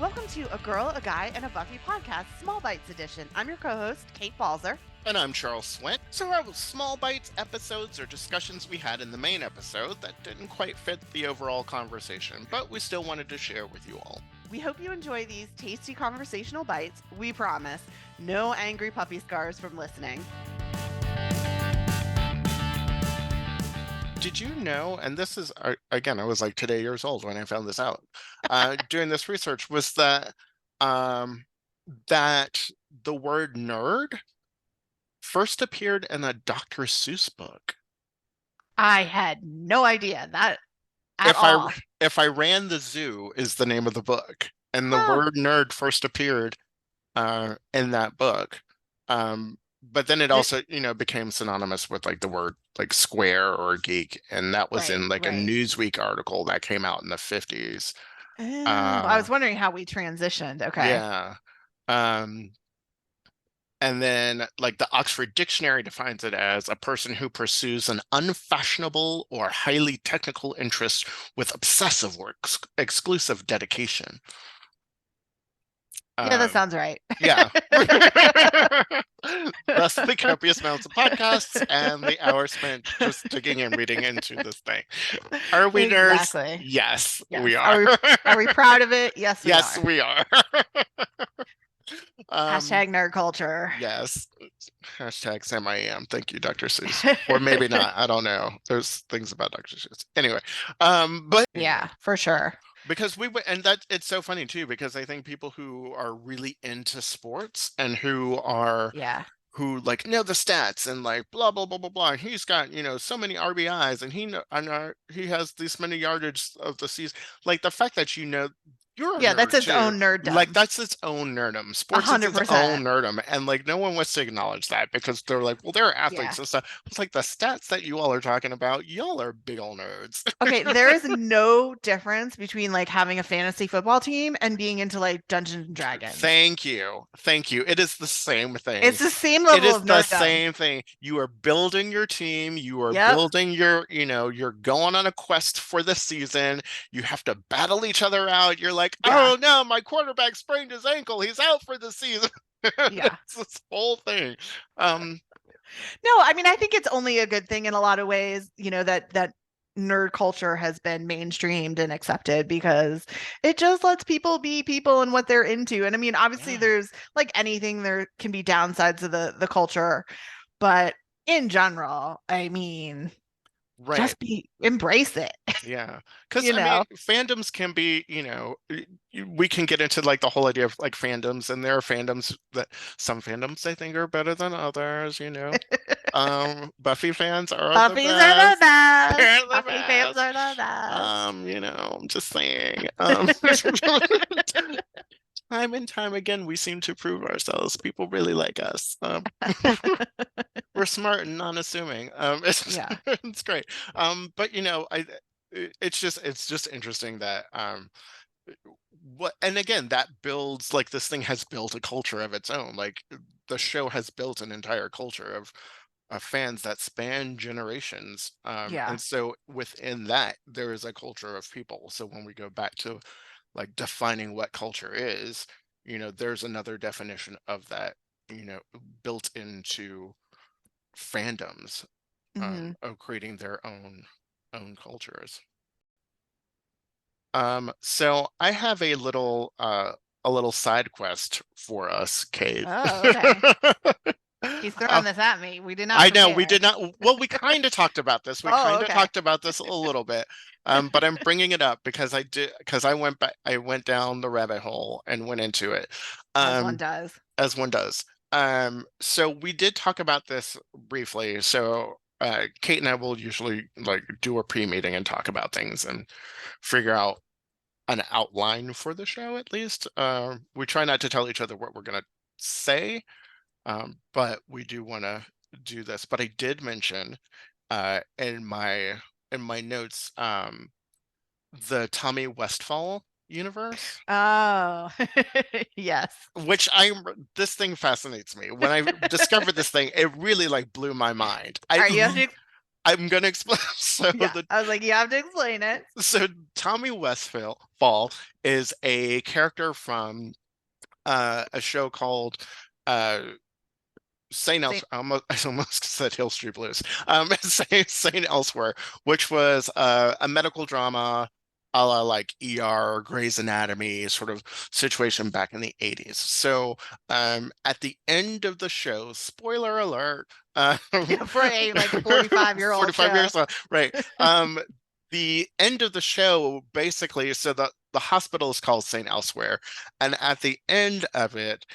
Welcome to A Girl, a Guy, and a Buffy podcast, Small Bites edition. I'm your co-host, Kate Balzer. And I'm Charles Swint. So our Small Bites episodes are discussions we had in the main episode that didn't quite fit the overall conversation, but we still wanted to share with you all. We hope you enjoy these tasty conversational bites. We promise, no angry puppy scars from listening. Did you know, and this is, again, I was like today years old when I found this out, doing this research, was that that the word nerd first appeared in a Dr. Seuss book. I had no idea that at all. If I Ran the Zoo is the name of the book, and the word nerd first appeared in that book. But then it also, became synonymous with like the word like square or geek. And that was in like a Newsweek article that came out in the 50s. I was wondering how we transitioned. Okay. Yeah. And then like the Oxford Dictionary defines it as a person who pursues an unfashionable or highly technical interest with obsessive or exclusive dedication. Yeah, that sounds right. Yeah. Thus the copious amounts of podcasts and the hour spent just digging and reading into this thing. Are we nerds? Yes, we are. Are we proud of it? Yes, we are. Yes, we are. Hashtag nerd culture. Yes. Hashtag Sam I am. Thank you, Dr. Seuss. Or maybe not. I don't know. There's things about Dr. Seuss. Anyway, but yeah, for sure. Because and that it's so funny too, because I think people who are really into sports and who like know the stats and like blah blah blah blah blah. He's got so many RBIs and he has this many yardage of the season. Like the fact that that's its own nerddom. Like that's its own nerdom. Sports 100%. Is its own nerdom, and like no one wants to acknowledge that because they're like, well, they're athletes and stuff. It's like the stats that you all are talking about. Y'all are big old nerds. Okay, there is no difference between like having a fantasy football team and being into like Dungeons and Dragons. Thank you. It is the same thing. It's the same level of nerdom. It is the same thing. You are building your team. You are building your, you're going on a quest for the season. You have to battle each other out. You're like, oh no, my quarterback sprained his ankle. He's out for the season. Yeah. It's this whole thing. No, I mean, I think it's only a good thing in a lot of ways, that nerd culture has been mainstreamed and accepted because it just lets people be people and what they're into. And I mean, obviously there's like anything, there can be downsides of the culture, but in general, I mean, just embrace it. Yeah, because I mean, fandoms can be, we can get into like the whole idea of like fandoms, and there are fandoms that some fandoms I think are better than others. Buffy fans are the best. Buffy fans are the best. I'm just saying. Time and time again, we seem to prove ourselves. People really like us. We're smart and non-assuming. It's great. But it's just interesting that and again, that builds, like, this thing has built a culture of its own. Like the show has built an entire culture of fans that span generations. And so within that, there is a culture of people. So when we go back to like defining what culture is, there's another definition of that, built into fandoms, of creating their own cultures. So I have a little side quest for us, Kate. Oh, okay. He's throwing this at me. We did not. I know we did not. Well, we kind of talked about this. We talked about this a little bit. But I'm bringing it up because I went down the rabbit hole and went into it. As one does. As one does. So we did talk about this briefly. So Kate and I will usually like do a pre-meeting and talk about things and figure out an outline for the show, at least. We try not to tell each other what we're gonna say, but we do want to do this. But I did mention in my notes the Tommy Westphall universe. Oh, yes. Which this thing fascinates me. When I discovered this thing, it really like blew my mind. I'm gonna explain. So Yeah. I was like, you have to explain it. so Tommy Westphall is a character from a show called uh Saint Saint Elsewhere. I almost said Hill Street Blues. Saint Elsewhere, which was a medical drama, a la like ER, Grey's Anatomy sort of situation back in the 80s. So at the end of the show, spoiler alert, yeah, for a like 45-year-old 45 show. years old, right? The end of the show basically, so the hospital is called Saint Elsewhere, and at the end of it,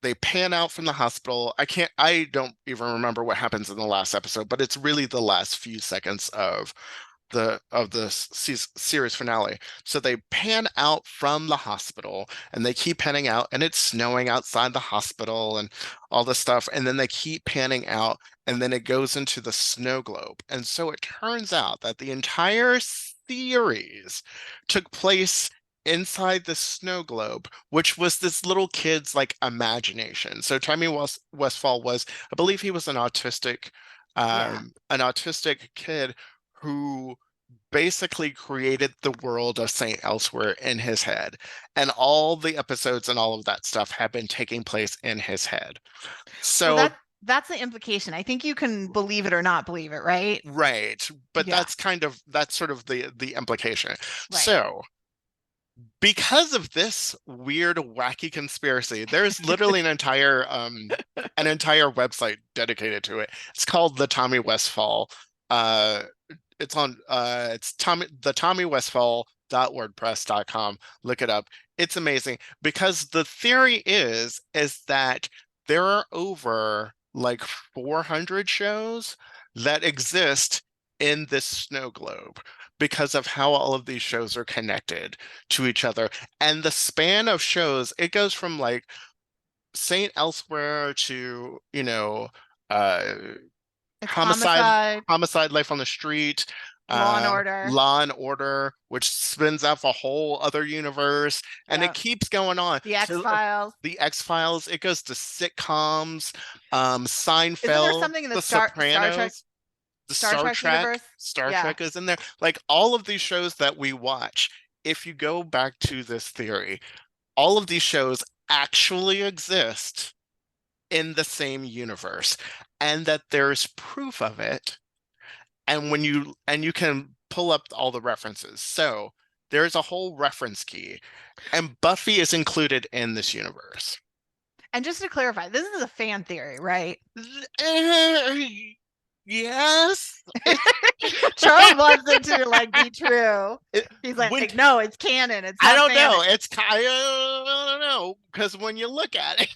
they pan out from the hospital. I don't even remember what happens in the last episode, but it's really the last few seconds of the series finale. So they pan out from the hospital and they keep panning out, and it's snowing outside the hospital and all this stuff. And then they keep panning out, and then it goes into the snow globe. And so it turns out that the entire series took place inside the snow globe, which was this little kid's like imagination. So Tommy Westphall was, I believe he was Yeah. an autistic kid who basically created the world of Saint Elsewhere in his head. And all the episodes and all of that stuff have been taking place in his head. Well, So, that's the implication. I think you can believe it or not believe it, right? right. But Yeah. that's sort of the implication. Right. So because of this weird, wacky conspiracy, there's literally an entire website dedicated to it. It's called the Tommy Westphall. Uh it's Tommy Westphall.wordpress.com. Look it up. It's amazing because the theory is that there are over like 400 shows that exist in this snow globe because of how all of these shows are connected to each other. And the span of shows, it goes from like Saint Elsewhere to, uh It's Homicide, homicide, Life on the Street, law and order. Law and Order, which spins off a whole other universe, and it Yeah. keeps going on. The So X-Files. the X-Files, it goes to sitcoms, Isn't there Seinfeld, something in the The Star Trek Sopranos, the universe? Star Yeah. Trek is in there. Like all of these shows that we watch, if you go back to this theory, all of these shows actually exist in the same universe, and that there's proof of it. And you can pull up all the references. So there's a whole reference key, and Buffy is included in this universe. And just to clarify, this is a fan theory, right? Yes. Charles wants it to like be true. It, He's like, when, no, it's canon. It's I not don't know. fan. It's kind of, I don't know, because when you look at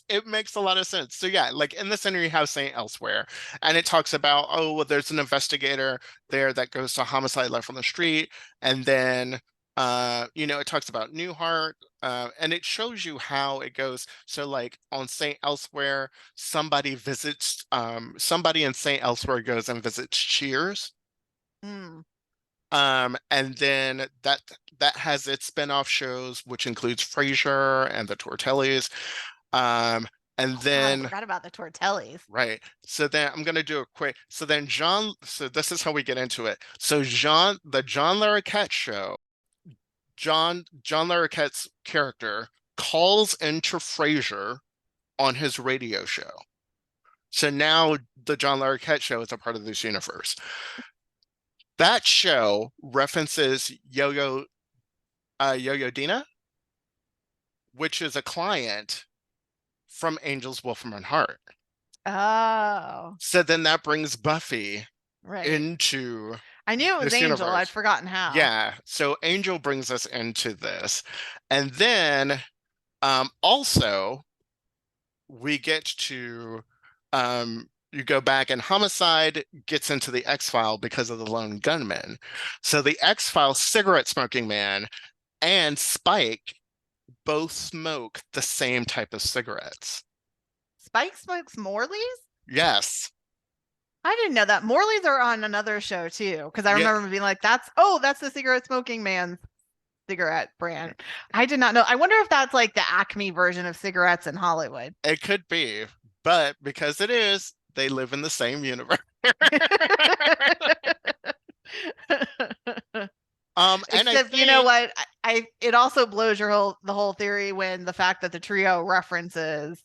it makes a lot of sense. So yeah, like in the center you have Saint Elsewhere, and it talks about, oh, well, there's an investigator there that goes to Homicide Life on the Street, and then it talks about Newhart, and it shows you how it goes. So like on Saint Elsewhere, somebody in Saint Elsewhere goes and visits Cheers. Mm. And then that has its spin-off shows, which includes Frasier and the Tortellis. And Oh, God, I then forgot about the Tortellis. right. So then I'm gonna do a quick. So this is how we get into it. So the John Larroquette show, John Larroquette's character calls into Frasier on his radio show. So now the John Larroquette show is a part of this universe. That show references Yo-Yo Dina, which is a client from Angel's Wolfram and Hart. Oh, So then that brings Buffy right. into I knew it was this Angel. universe. I'd forgotten how. Yeah. So Angel brings us into this. And then also we get to you go back, and Homicide gets into the X-File because of the lone gunman. So the X-File cigarette smoking man and Spike both smoke the same type of cigarettes. Spike smokes Morley's? Yes. I didn't know that. Morley's are on another show too, because I Yeah. remember being like, that's the cigarette smoking man's cigarette brand. I did not know. I wonder if that's like the Acme version of cigarettes in Hollywood. It could be, but because it is, they live in the same universe. And I Except, you know think what? It also blows the whole theory when the fact that the trio references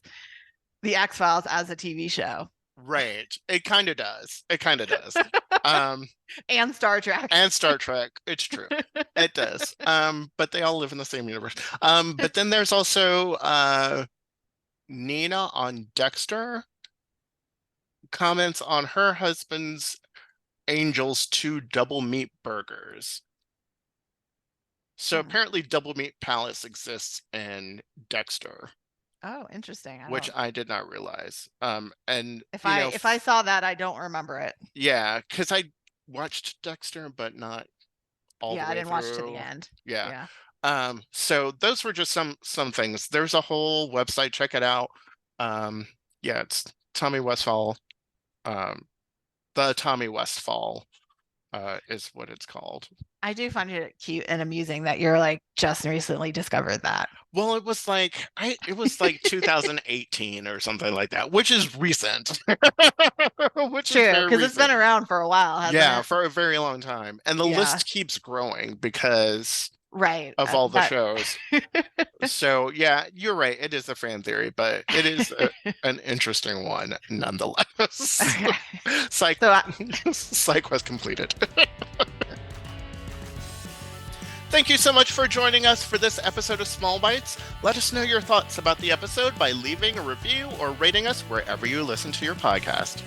the X-Files as a TV show. right, it kind of does. It kind of does. Um, And Star Trek. and Star Trek. It's true. It does. But they all live in the same universe. But then there's also Nina on Dexter comments on her husband's Angel's 2 double meat burgers. So apparently Double Meat Palace exists in Dexter. Oh, interesting. Which I did not realize. And if I saw that, I don't remember it. Yeah, because I watched Dexter, but not all the way I didn't through. watch to the end. Yeah. So those were just some things. There's a whole website, check it out. Yeah, it's Tommy Westphall. The Tommy Westphall is what it's called. I do find it cute and amusing that you're like just recently discovered that. Well, it was like 2018 or something like that, which is recent. Which True, is because it's been around for a while, hasn't it? for a very long time. And the list keeps growing because of all the shows. So yeah, you're right. It is a fan theory, but it is an interesting one nonetheless. Okay. Psych quest completed. Thank you so much for joining us for this episode of Small Bites. Let us know your thoughts about the episode by leaving a review or rating us wherever you listen to your podcast.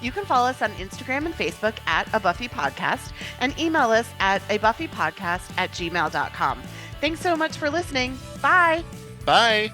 You can follow us on Instagram and Facebook at A Buffy Podcast and email us at abuffypodcast@gmail.com. Thanks so much for listening. Bye. Bye.